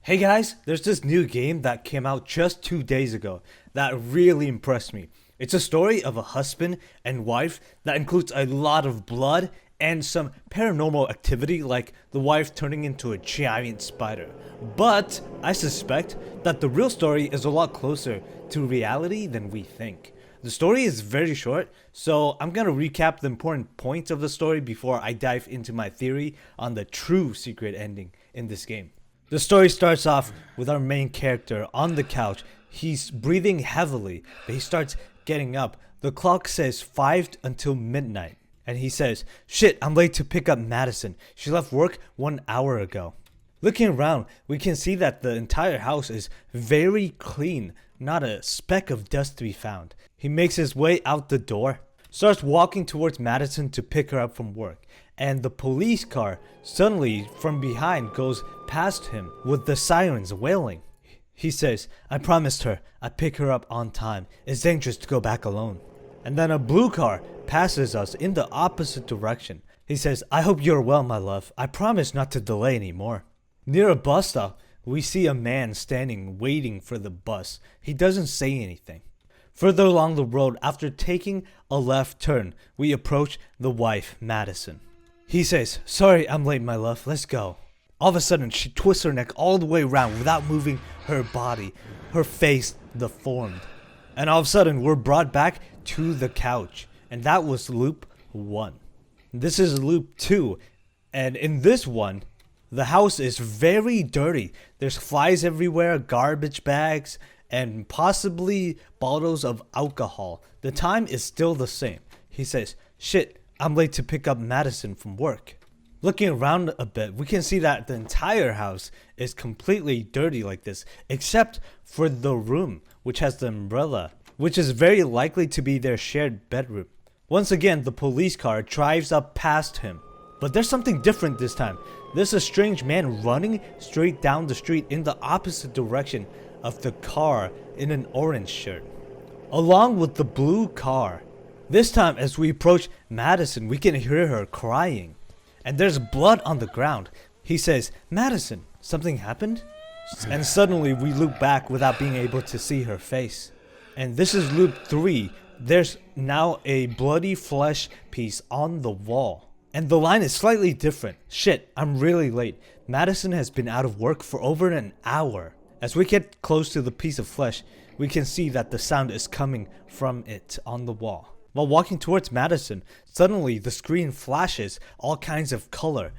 Hey guys, there's this new game that came out just 2 days ago that really impressed me. It's a story of a husband and wife that includes a lot of blood and some paranormal activity like the wife turning into a giant spider. But I suspect that the real story is a lot closer to reality than we think. The story is very short, so I'm gonna recap the important points of the story before I dive into my theory on the true secret ending in this game. The story starts off with our main character on the couch. He's breathing heavily, but he starts getting up. The clock says 5 until midnight, and he says, "Shit, I'm late to pick up Madison. She left work 1 hour ago." Looking around, we can see that the entire house is very clean, not a speck of dust to be found. He makes his way out the door, starts walking towards Madison to pick her up from work, and the police car suddenly from behind goes past him with the sirens wailing. He says, "I promised her I'd pick her up on time. It's dangerous to go back alone." And then a blue car passes us in the opposite direction. He says, "I hope you're well, my love. I promise not to delay anymore." Near a bus stop, we see a man standing waiting for the bus. He doesn't say anything. Further along the road, after taking a left turn, we approach the wife, Madison. He says, "Sorry I'm late, my love. Let's go." All of a sudden, she twists her neck all the way around without moving her body, her face deformed. And all of a sudden, we're brought back to the couch. And that was loop 1. This is loop 2. And in this one, the house is very dirty. There's flies everywhere, garbage bags, and possibly bottles of alcohol. The time is still the same. He says, "Shit, I'm late to pick up Madison from work." Looking around a bit, we can see that the entire house is completely dirty like this, except for the room, which has the umbrella, which is very likely to be their shared bedroom. Once again, the police car drives up past him. But there's something different this time. There's a strange man running straight down the street in the opposite direction of the car in an orange shirt, along with the blue car. This time, as we approach Madison, we can hear her crying. And there's blood on the ground. He says, "Madison, something happened?" And suddenly we look back without being able to see her face. And this is loop 3. There's now a bloody flesh piece on the wall. And the line is slightly different. "Shit, I'm really late. Madison has been out of work for over an hour." As we get close to the piece of flesh, we can see that the sound is coming from it on the wall. While walking towards Madison, suddenly the screen flashes all kinds of color.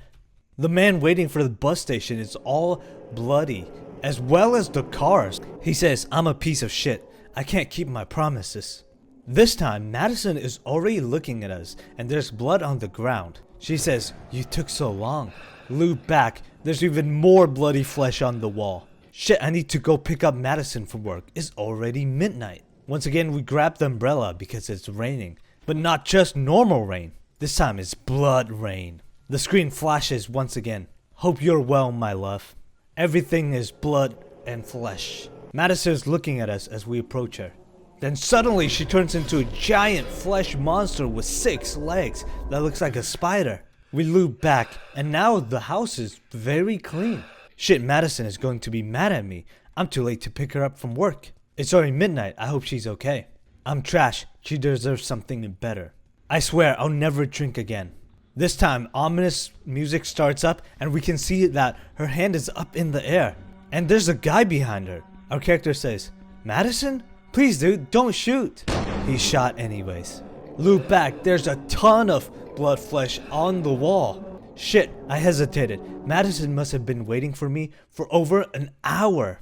The man waiting for the bus station is all bloody, as well as the cars. He says, "I'm a piece of shit. I can't keep my promises." This time, Madison is already looking at us, and there's blood on the ground. She says, "You took so long." Loop back, there's even more bloody flesh on the wall. "Shit, I need to go pick up Madison from work. It's already midnight." Once again, we grab the umbrella because it's raining. But not just normal rain. This time it's blood rain. The screen flashes once again. "Hope you're well, my love." Everything is blood and flesh. Madison is looking at us as we approach her. Then suddenly she turns into a giant flesh monster with 6 legs that looks like a spider. We loop back, and now the house is very clean. "Shit, Madison is going to be mad at me. I'm too late to pick her up from work. It's already midnight. I hope she's okay. I'm trash. She deserves something better. I swear I'll never drink again." This time, ominous music starts up, and we can see that her hand is up in the air. And there's a guy behind her. Our character says, "Madison? Please, dude, don't shoot." He's shot anyways. Loop back, there's a ton of blood flesh on the wall. "Shit, I hesitated. Madison must have been waiting for me for over an hour."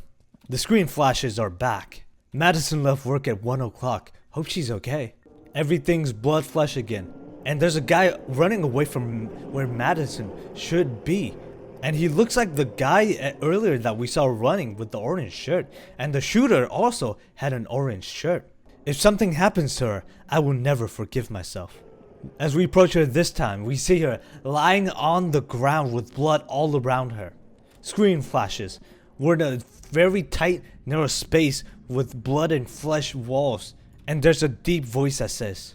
The screen flashes are back. Madison left work at 1 o'clock. Hope she's okay. Everything's blood flesh again. And there's a guy running away from where Madison should be. And he looks like the guy earlier that we saw running with the orange shirt. And the shooter also had an orange shirt. If something happens to her, I will never forgive myself. As we approach her this time, we see her lying on the ground with blood all around her. Screen flashes. We're in a very tight, narrow space with blood and flesh walls. And there's a deep voice that says,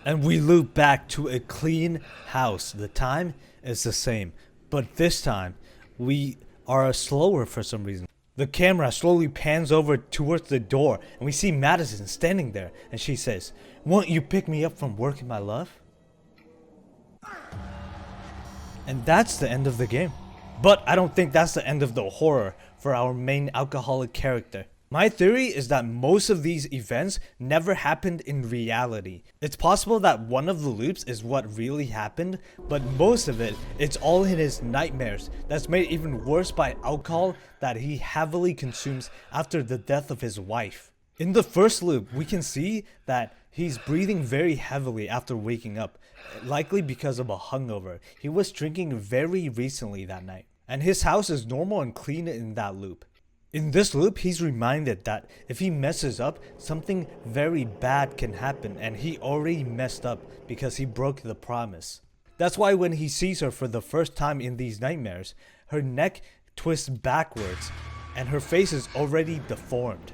And we loop back to a clean house. The time is the same, but this time we are slower for some reason. The camera slowly pans over towards the door and we see Madison standing there, and she says, "Won't you pick me up from work, my love?" And that's the end of the game. But I don't think that's the end of the horror for our main alcoholic character. My theory is that most of these events never happened in reality. It's possible that one of the loops is what really happened, but most of it's all in his nightmares that's made even worse by alcohol that he heavily consumes after the death of his wife. In the first loop, we can see that he's breathing very heavily after waking up, likely because of a hungover. He was drinking very recently that night, and his house is normal and clean in that loop. In this loop, he's reminded that if he messes up, something very bad can happen, and he already messed up because he broke the promise. That's why when he sees her for the first time in these nightmares, her neck twists backwards and her face is already deformed.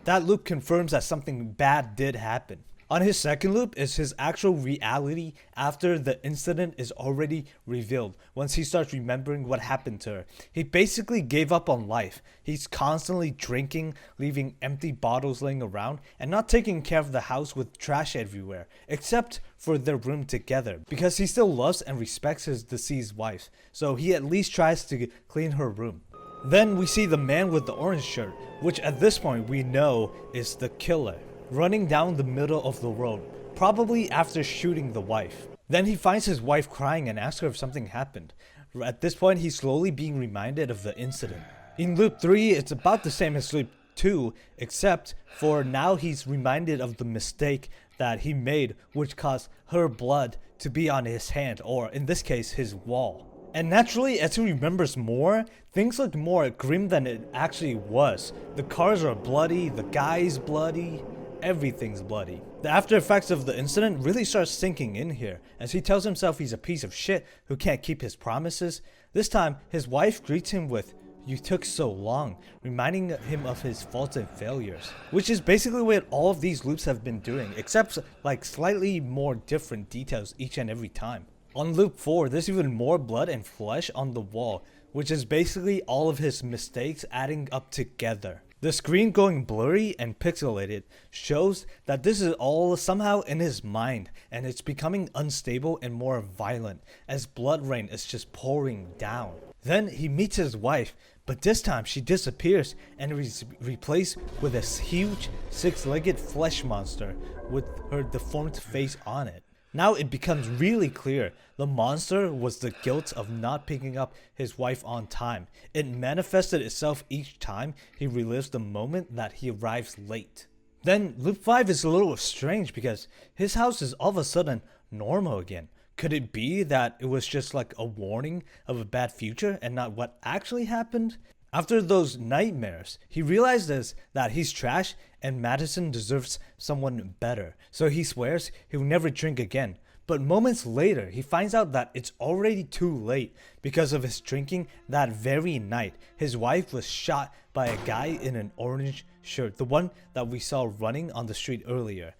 That loop confirms that something bad did happen. On his second loop is his actual reality after the incident is already revealed. Once he starts remembering what happened to her, he basically gave up on life. He's constantly drinking, leaving empty bottles laying around, and not taking care of the house with trash everywhere, except for their room together, because he still loves and respects his deceased wife, so he at least tries to clean her room. Then we see the man with the orange shirt, which at this point we know is the killer, running down the middle of the road, probably after shooting the wife. Then he finds his wife crying and asks her if something happened. At this point, he's slowly being reminded of the incident. In loop 3, it's about the same as loop 2, except for now he's reminded of the mistake that he made, which caused her blood to be on his hand, or in this case, his wall. And naturally, as he remembers more, things look more grim than it actually was. The cars are bloody, the guy's bloody, everything's bloody. The after effects of the incident really starts sinking in here, as he tells himself he's a piece of shit who can't keep his promises. This time, his wife greets him with, "You took so long," reminding him of his faults and failures. Which is basically what all of these loops have been doing, except like slightly more different details each and every time. On loop 4, there's even more blood and flesh on the wall, which is basically all of his mistakes adding up together. The screen going blurry and pixelated shows that this is all somehow in his mind, and it's becoming unstable and more violent as blood rain is just pouring down. Then he meets his wife, but this time she disappears and is replaced with a huge six-legged flesh monster with her deformed face on it. Now it becomes really clear the monster was the guilt of not picking up his wife on time. It manifested itself each time he relives the moment that he arrives late. Then loop 5 is a little strange because his house is all of a sudden normal again. Could it be that it was just like a warning of a bad future and not what actually happened? After those nightmares, he realizes that he's trash and Madison deserves someone better. So he swears he'll never drink again. But moments later, he finds out that it's already too late because of his drinking that very night. His wife was shot by a guy in an orange shirt, the one that we saw running on the street earlier.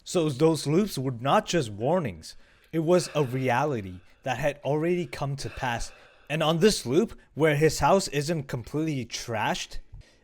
So those loops were not just warnings. It was a reality that had already come to pass. And on this loop, where his house isn't completely trashed,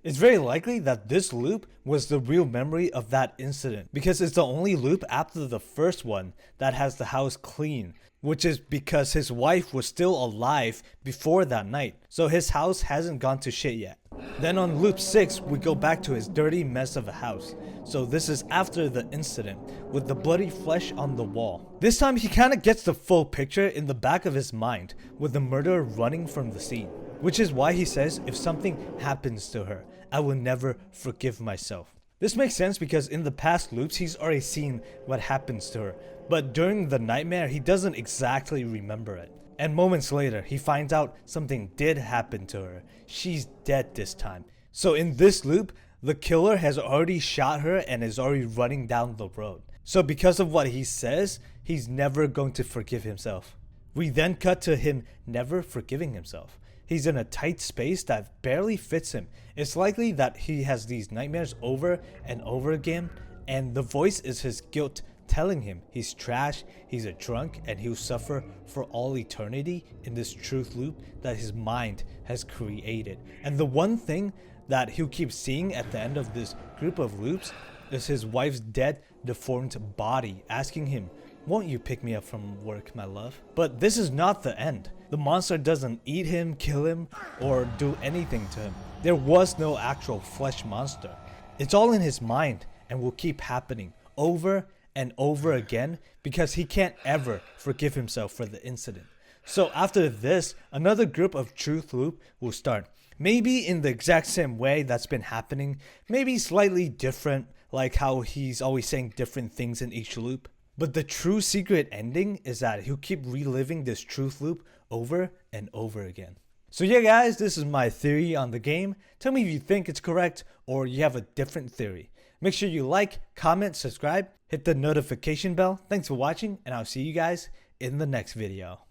it's very likely that this loop was the real memory of that incident, because it's the only loop after the first one that has the house clean, which is because his wife was still alive before that night, so his house hasn't gone to shit yet. Then on loop 6, we go back to his dirty mess of a house. So this is after the incident, with the bloody flesh on the wall. This time he kinda gets the full picture in the back of his mind, with the murderer running from the scene. Which is why he says, if something happens to her, I will never forgive myself. This makes sense because in the past loops he's already seen what happens to her, but during the nightmare he doesn't exactly remember it. And moments later he finds out something did happen to her. She's dead this time. So in this loop, the killer has already shot her and is already running down the road. So because of what he says, he's never going to forgive himself. We then cut to him never forgiving himself. He's in a tight space that barely fits him. It's likely that he has these nightmares over and over again, and the voice is his guilt telling him he's trash, he's a drunk, and he'll suffer for all eternity in this truth loop that his mind has created. And the one thing that he'll keep seeing at the end of this group of loops is his wife's dead, deformed body asking him, "Won't you pick me up from work, my love?" But this is not the end. The monster doesn't eat him, kill him, or do anything to him. There was no actual flesh monster. It's all in his mind and will keep happening over and over again because he can't ever forgive himself for the incident. So after this, another group of truth loop will start. Maybe in the exact same way that's been happening, maybe slightly different, like how he's always saying different things in each loop. But the true secret ending is that he'll keep reliving this truth loop over and over again. So yeah guys, this is my theory on the game. Tell me if you think it's correct or you have a different theory. Make sure you like, comment, subscribe, hit the notification bell. Thanks for watching, and I'll see you guys in the next video.